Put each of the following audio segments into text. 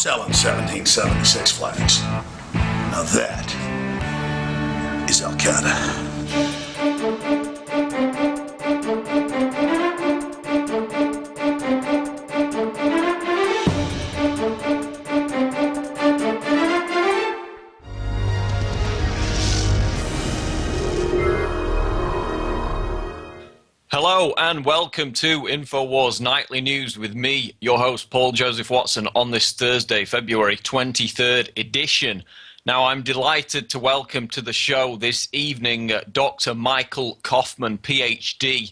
selling 1776 flags. Now that is Al Qaeda. Hello and welcome to INFOWARS Nightly News with me, your host Paul Joseph Watson, on this Thursday, February 23rd edition. Now, I'm delighted to welcome to the show this evening Dr. Michael Kaufman, PhD,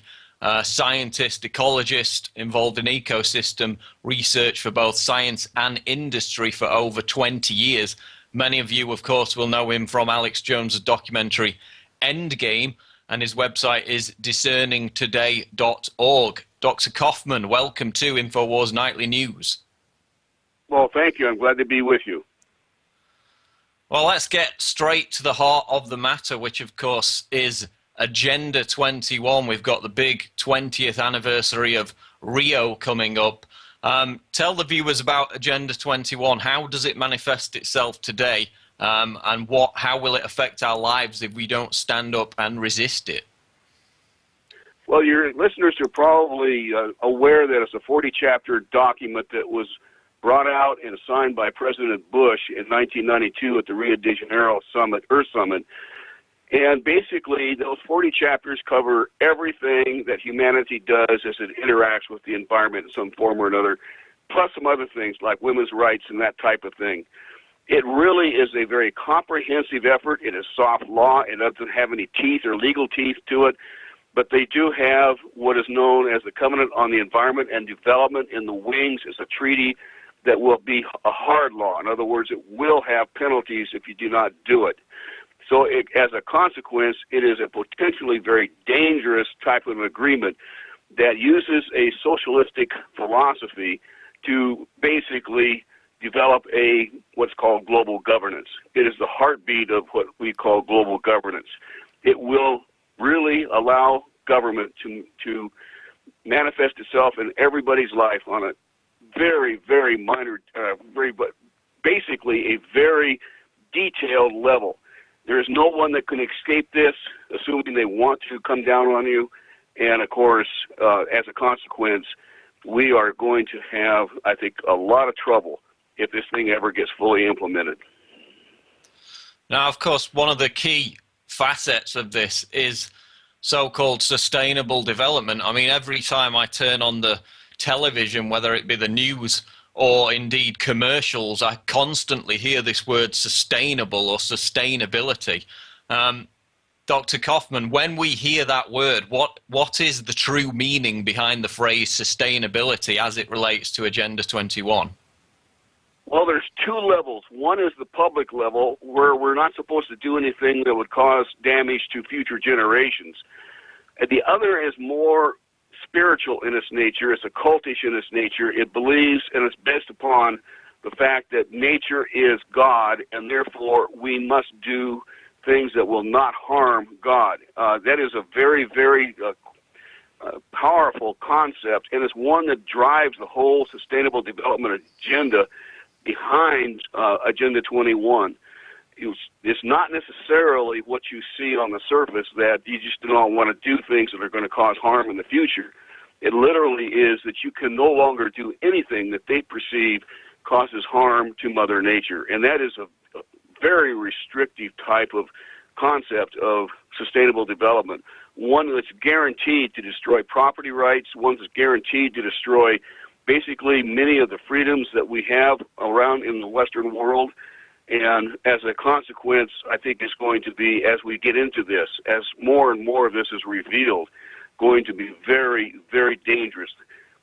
scientist, ecologist, involved in ecosystem research for both science and industry for over 20 years. Many of you, of course, will know him from Alex Jones' documentary Endgame, and his website is discerningtoday.org. Dr. Kaufman, welcome to INFOWARS Nightly News. Well, thank you. I'm glad to be with you. Well, let's get straight to the heart of the matter, which, of course, is Agenda 21. We've got the big 20th anniversary of Rio coming up. Tell the viewers about Agenda 21. How does it manifest itself today? And how will it affect our lives if we don't stand up and resist it? Well, your listeners are probably aware that it's a 40-chapter document that was brought out and signed by President Bush in 1992 at the Rio de Janeiro Summit, Earth Summit. And basically, those 40 chapters cover everything that humanity does as it interacts with the environment in some form or another, plus some other things like women's rights and that type of thing. It really is a very comprehensive effort. It is soft law. It doesn't have any teeth or legal teeth to it, but they do have what is known as the Covenant on the Environment and Development in the wings. It's a treaty that will be a hard law. In other words, it will have penalties if you do not do it. So as a consequence, it is a potentially very dangerous type of agreement that uses a socialistic philosophy to basically develop what's called global governance. It is the heartbeat of what we call global governance. It will really allow government to manifest itself in everybody's life on a very, very minor, basically a very detailed level. There is no one that can escape this, assuming they want to come down on you. And of course, as a consequence, we are going to have, I think, a lot of trouble if this thing ever gets fully implemented. Now, of course, one of the key facets of this is so-called sustainable development. I mean, every time I turn on the television, whether it be the news or indeed commercials, I constantly hear this word sustainable or sustainability. Dr. Kaufman, when we hear that word, what is the true meaning behind the phrase sustainability as it relates to Agenda 21? Well, there's two levels. One is the public level, where we're not supposed to do anything that would cause damage to future generations. And the other is more spiritual in its nature. It's occultish in its nature. It believes and it's based upon the fact that nature is God, and therefore we must do things that will not harm God. That is a very, very powerful concept, and it's one that drives the whole sustainable development agenda behind Agenda 21. It's not necessarily what you see on the surface, that you just don't want to do things that are going to cause harm in the future. It literally is that you can no longer do anything that they perceive causes harm to Mother Nature. And that is a very restrictive type of concept of sustainable development. One that's guaranteed to destroy property rights, one that's guaranteed to destroy basically many of the freedoms that we have around in the Western world. And as a consequence, I think it's going to be, as we get into this, as more and more of this is revealed, going to be very, very dangerous.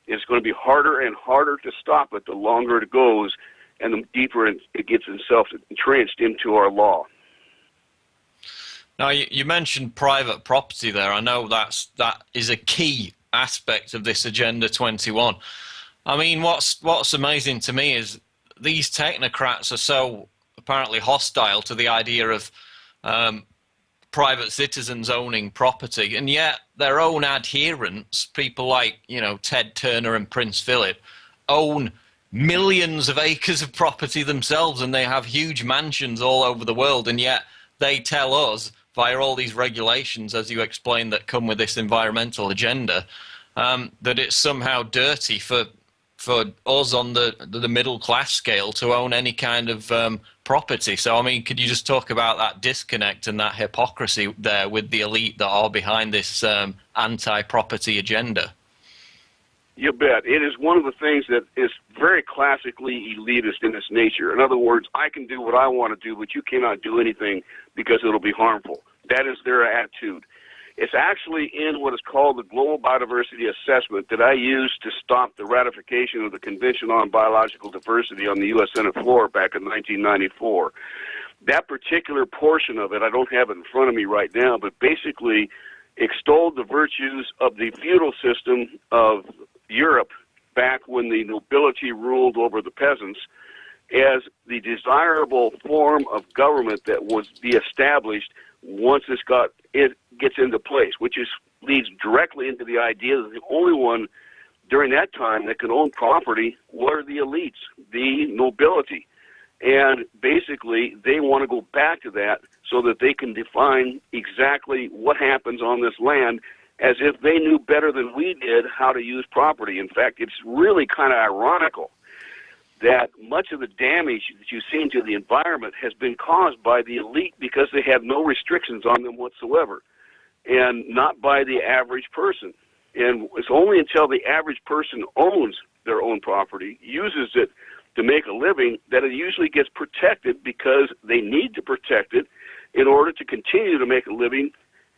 It's going to be harder and harder to stop it the longer it goes and the deeper it gets itself entrenched into our law. Now, you mentioned private property there. I know that is a key aspect of this Agenda 21. I mean, what's amazing to me is these technocrats are so apparently hostile to the idea of private citizens owning property, and yet their own adherents, people like, Ted Turner and Prince Philip, own millions of acres of property themselves, and they have huge mansions all over the world, and yet they tell us via all these regulations, as you explained, that come with this environmental agenda, that it's somehow dirty for us on the middle class scale to own any kind of property. So, I mean, could you just talk about that disconnect and that hypocrisy there with the elite that are behind this anti-property agenda? You bet. It is one of the things that is very classically elitist in its nature. In other words, I can do what I want to do, but you cannot do anything because it'll be harmful. That is their attitude. It's actually in what is called the Global Biodiversity Assessment that I used to stop the ratification of the Convention on Biological Diversity on the U.S. Senate floor back in 1994. That particular portion of it, I don't have it in front of me right now, but basically extolled the virtues of the feudal system of Europe back when the nobility ruled over the peasants as the desirable form of government that was be established once it gets into place, which leads directly into the idea that the only one during that time that could own property were the elites, the nobility. And basically, they want to go back to that so that they can define exactly what happens on this land as if they knew better than we did how to use property. In fact, it's really kind of ironical that much of the damage that you've seen to the environment has been caused by the elite because they have no restrictions on them whatsoever, and not by the average person. And it's only until the average person owns their own property, uses it to make a living, that it usually gets protected because they need to protect it in order to continue to make a living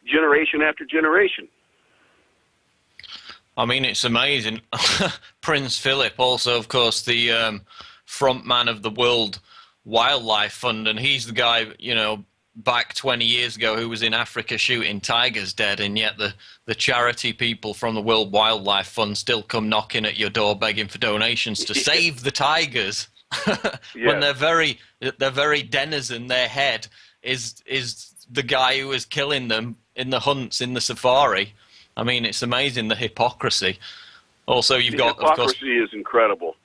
generation after generation. I mean, it's amazing. Prince Philip, also, of course, the front man of the World Wildlife Fund, and he's the guy, you know, back 20 years ago who was in Africa shooting tigers dead, and yet the charity people from the World Wildlife Fund still come knocking at your door begging for donations to save the tigers. When their very denizen, their head, is the guy who is killing them in the hunts, in the safari. I mean, it's amazing, the hypocrisy. Also, you've got, of course... hypocrisy is incredible.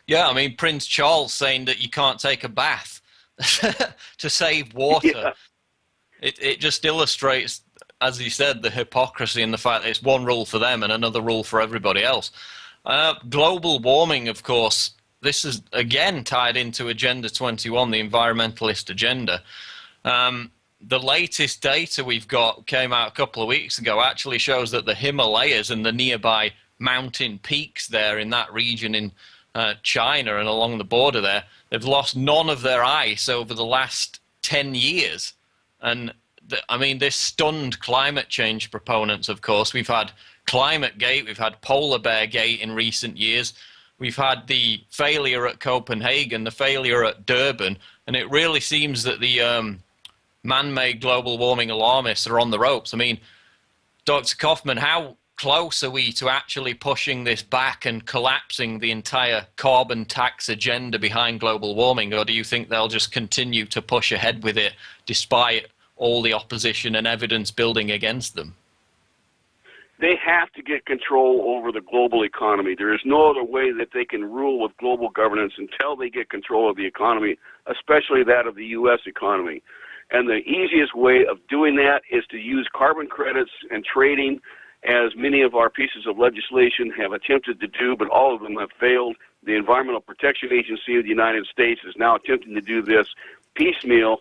Yeah, I mean, Prince Charles saying that you can't take a bath to save water. Yeah. It just illustrates, as you said, the hypocrisy and the fact that it's one rule for them and another rule for everybody else. Global warming, of course, this is, again, tied into Agenda 21, the environmentalist agenda. The latest data we've got came out a couple of weeks ago, actually shows that the Himalayas and the nearby mountain peaks there in that region in China and along the border there, they've lost none of their ice over the last 10 years. And I mean, this stunned climate change proponents, of course. We've had Climate Gate, we've had Polar Bear Gate in recent years. We've had the failure at Copenhagen, the failure at Durban, and it really seems that the man-made global warming alarmists are on the ropes. I mean, Dr. Kaufman, how close are we to actually pushing this back and collapsing the entire carbon tax agenda behind global warming, or do you think they'll just continue to push ahead with it despite all the opposition and evidence building against them? They have to get control over the global economy. There is no other way that they can rule with global governance until they get control of the economy, especially that of the U.S. economy. And the easiest way of doing that is to use carbon credits and trading, as many of our pieces of legislation have attempted to do, but all of them have failed. The Environmental Protection Agency of the United States is now attempting to do this piecemeal,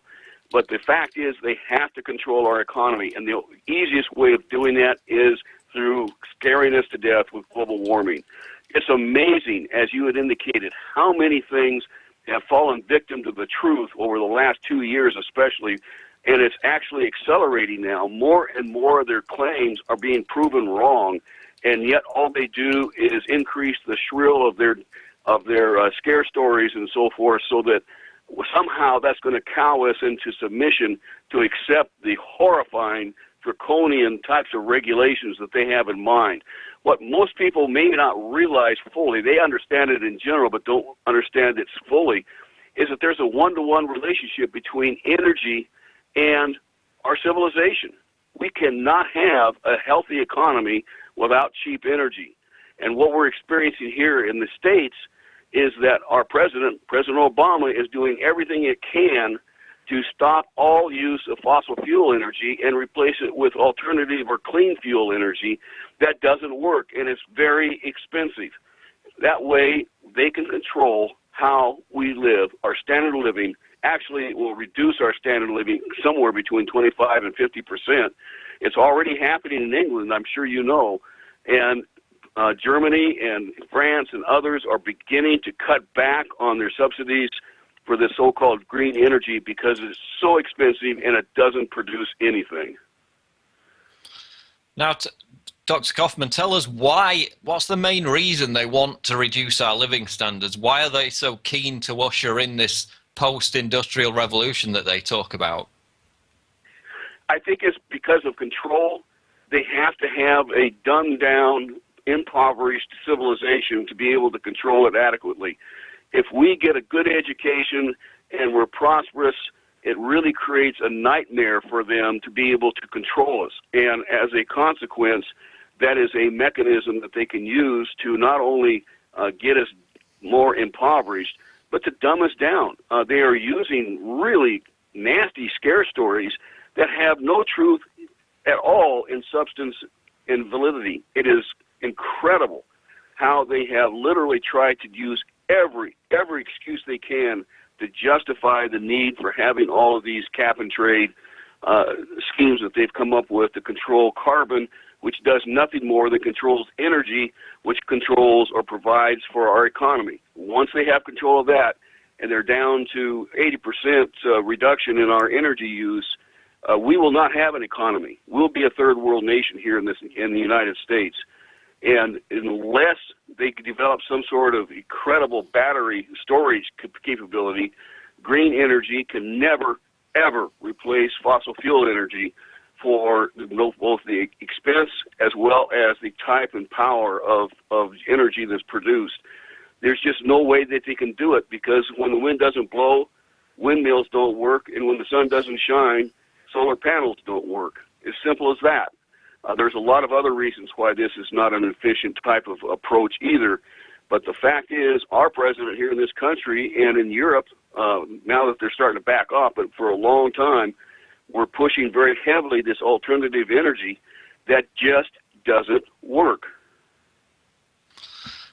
but the fact is they have to control our economy, and the easiest way of doing that is through scaring us to death with global warming. It's amazing, as you had indicated, how many things have fallen victim to the truth over the last 2 years especially, and it's actually accelerating now. More and more of their claims are being proven wrong, and yet all they do is increase the shrill of their scare stories and so forth, so that somehow that's going to cow us into submission to accept the horrifying draconian types of regulations that they have in mind. What most people may not realize fully, they understand it in general but don't understand it fully, is that there's a one-to-one relationship between energy and our civilization. We cannot have a healthy economy without cheap energy. And what we're experiencing here in the States is that our President Obama, is doing everything it can to stop all use of fossil fuel energy and replace it with alternative or clean fuel energy. That doesn't work, and it's very expensive. That way, they can control how we live, our standard of living. Actually, it will reduce our standard of living somewhere between 25 and 50%. It's already happening in England, I'm sure you know, and Germany and France and others are beginning to cut back on their subsidies for the so-called green energy because it's so expensive and it doesn't produce anything. Now, Dr. Kaufman, tell us what's the main reason they want to reduce our living standards? Why are they so keen to usher in this post-industrial revolution that they talk about? I think it's because of control. They have to have a dumbed-down, impoverished civilization to be able to control it adequately. If we get a good education and we're prosperous, it really creates a nightmare for them to be able to control us. And as a consequence, that is a mechanism that they can use to not only get us more impoverished, but to dumb us down. They are using really nasty scare stories that have no truth at all in substance and validity. It is incredible how they have literally tried to use every excuse they can to justify the need for having all of these cap and trade schemes that they've come up with to control carbon, which does nothing more than controls energy, which controls or provides for our economy. Once they have control of that, and they're down to 80% reduction in our energy use, we will not have an economy. We'll be a third world nation here in the United States. And unless they can develop some sort of incredible battery storage capability, green energy can never, ever replace fossil fuel energy for both the expense as well as the type and power of energy that's produced. There's just no way that they can do it, because when the wind doesn't blow, windmills don't work, and when the sun doesn't shine, solar panels don't work. As simple as that. There's a lot of other reasons why this is not an efficient type of approach either. But the fact is, our president here in this country and in Europe, now that they're starting to back off, but for a long time, we're pushing very heavily this alternative energy that just doesn't work.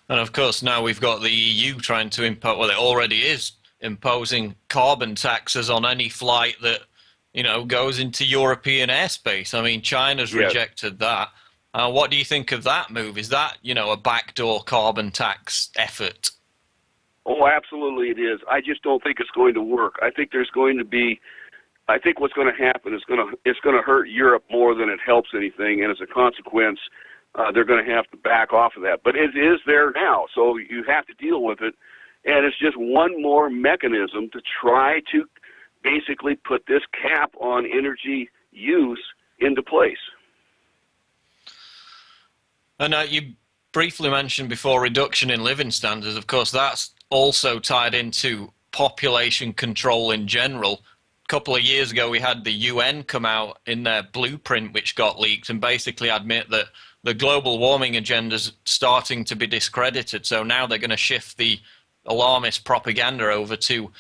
And of course, now we've got the EU trying to impose, well, it already is imposing carbon taxes on any flight that, you know, goes into European airspace. I mean, China's rejected that. What do you think of that move? Is that, you know, a backdoor carbon tax effort? Oh, absolutely it is. I just don't think it's going to work. I think there's going to be, I think what's going to happen is it's going to hurt Europe more than it helps anything, and as a consequence, they're going to have to back off of that. But it is there now, so you have to deal with it, and it's just one more mechanism to try to basically put this cap on energy use into place. And you briefly mentioned before reduction in living standards. Of course, that's also tied into population control in general. A couple of years ago, we had the UN come out in their blueprint, which got leaked, and basically admit that the global warming agenda is starting to be discredited. So now they're going to shift the alarmist propaganda over to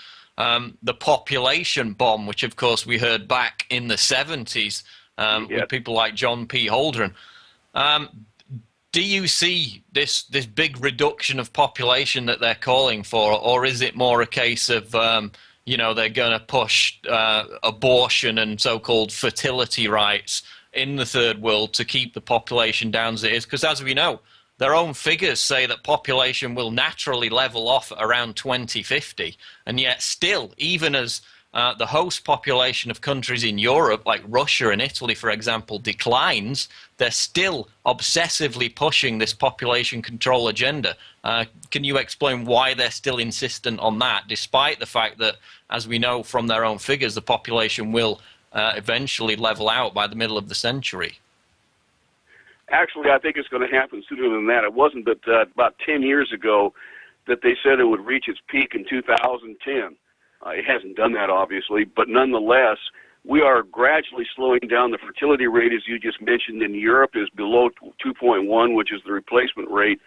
the population bomb, which of course we heard back in the 70s with people like John P. Holdren. Do you see this big reduction of population that they're calling for, or is it more a case of, you know, they're going to push abortion and so-called fertility rights in the third world to keep the population down as it is? Because as we know, their own figures say that population will naturally level off around 2050, and yet still, even as the host population of countries in Europe, like Russia and Italy, for example, declines, they're still obsessively pushing this population control agenda. Can you explain why they're still insistent on that, despite the fact that, as we know from their own figures, the population will eventually level out by the middle of the century? Actually, I think it's going to happen sooner than that. It wasn't but about 10 years ago that they said it would reach its peak in 2010. It hasn't done that, obviously, but nonetheless, we are gradually slowing down. The fertility rate, as you just mentioned, in Europe is below 2.1, which is the replacement rate.